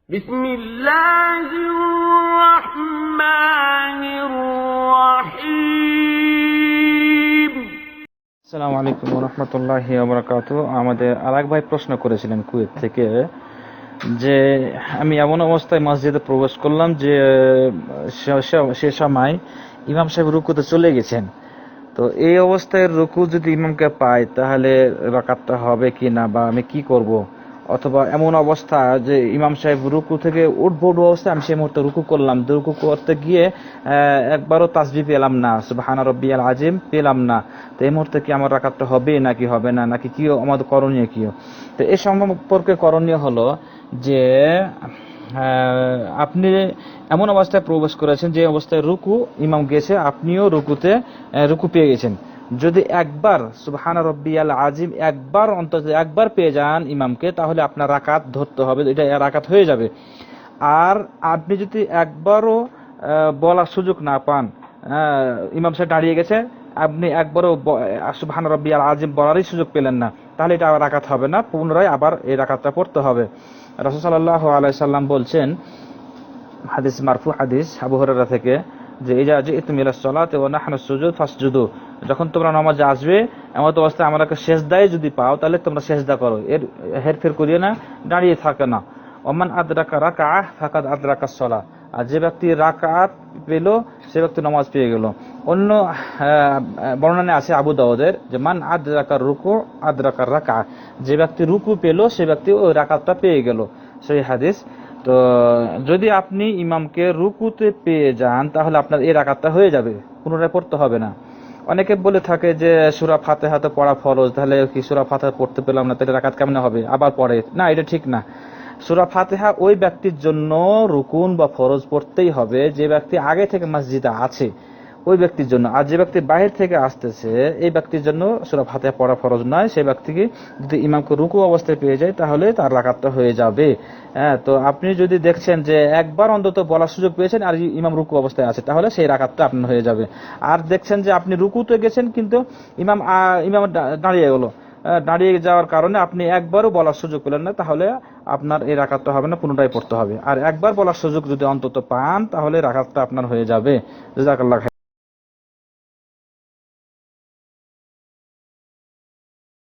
بسم الله الرحمن الرحيم আসসালামু আলাইকুম ওয়া রাহমাতুল্লাহি ওয়া বারাকাতুহু। আমাদের আরেক ভাই প্রশ্ন করেছিলেন কুয়েত থেকে যে আমি এমন অবস্থায় মসজিদে প্রবেশ করলাম যে সে সময় ইমাম সাহেব রুকুতে চলে গেছেন। তো এই অবস্থায় রুকু যদি ইমামকে পাই তাহলে রাকাতটা হবে কি না, বা আমি কি করব? অথবা এমন অবস্থা যে ইমাম সাহেব রুকু থেকে উঠবো অবস্থায় আমি সেই মুহূর্তে রুকু করলাম, রুকু করতে গিয়ে একবারও তাসবিহ পেলাম না, সুবহান রাব্বিয়াল আযীম পেলাম না। তো এই মুহূর্তে কি আমার রাকাতটা হবে নাকি হবে না, নাকি কি আমাদের করণীয় কি? তো এই সম্পর্কে করণীয় হলো যে আপনি এমন অবস্থায় প্রবেশ করেছেন যে অবস্থায় রুকু ইমাম গেছে, আপনিও রুকু পেয়ে গেছেন। যদি একবার সুবহান রাব্বিয়াল আযীম অন্তত একবার পেয়ে যান ইমামকে, তাহলে আপনার রাকাত ধরতে হবে, এটা রাকাত হয়ে যাবে। আর আপনি যদি একবারও বলার সুযোগ না পান, ইমাম সাহেব দাঁড়িয়ে গেছে, আপনি একবারও সুবহান রাব্বিয়াল আযীম বলারই সুযোগ পেলেন না, তাহলে এটা আবার রাকাত হবে না, পুনরায় আবার এই রাকাতটা পড়তে হবে। রাসূল সাল্লাল্লাহু আলাইহি সাল্লাম বলছেন, হাদিস মারফু হাদিস আবু হুরায়রা থেকে, যে ইজা জিতুম ইলাস সালাতি ওয়া নাহনু সুজুদ ফাসজুদু, যখন তোমরা নামাজে আসবে এমন অবস্থায় আমাকে সেজদায় যদি পাও তাহলে তোমরা সেজদা করো, এর হেরফের করিও না, দাঁড়িয়ে থাকে না। ওমান আদরাকা রাকাআহ ফাকাদ আদরাকাস সালাহ, আর যে ব্যক্তি রাকাত পেল সে ব্যক্তি নামাজ পেয়ে গেল। অন্য বর্ণনায় আছে আবু দাউদের, যে মান আদরাকার রুকু আদরাকার রাকাআহ, যে ব্যক্তি রুকু পেল সে ব্যক্তি ওই রাকাতটা পেয়ে গেল, সেই হাদিস। তো যদি আপনি ইমামকে রুকুতে পেয়ে যান তাহলে আপনার এই রাকাতটা হয়ে যাবে, পুনরায় পড়তে হবে না। অনেকে বলে থাকে যে সূরা ফাতিহা তো পড়া ফরজ, তাহলে কি সূরা ফাতিহা পড়তে পেলাম না, তাহলে রাকাত কেমনে হবে, আবার পড়ে না, এটা ঠিক না। সূরা ফাতিহা ওই ব্যক্তির জন্য রুকুন বা ফরজ পড়তেই হবে যে ব্যক্তি আগে থেকে মসজিদে আছে, ওই ব্যক্তির জন্য। আর যে ব্যক্তি বাহির থেকে আসতেছে এই ব্যক্তির জন্য সূরা ফাতিহা পড়া ফরজ নয়। সেই ব্যক্তিকে যদি ইমামকে রুকু অবস্থায় পেয়ে যায় তাহলে তার রাকাতটা হয়ে যাবে। তো আপনি যদি দেখছেন যে একবার অন্তত বলার সুযোগ পেয়েছেন আর ইমাম রুকু অবস্থায় আছে, তাহলে সেই রাকাতটা আপনার হয়ে যাবে। আর দেখছেন যে আপনি রুকুতে গেছেন কিন্তু ইমাম দাঁড়িয়ে গেল, দাঁড়িয়ে যাওয়ার কারণে আপনি একবারও বলার সুযোগ পেলেন না, তাহলে আপনার এই রাকাতটা হবে না, পুনরায় পড়তে হবে। আর একবার বলার সুযোগ যদি অন্তত পান তাহলে রাকাতটা আপনার হয়ে যাবে। জাযাকাল্লাহ।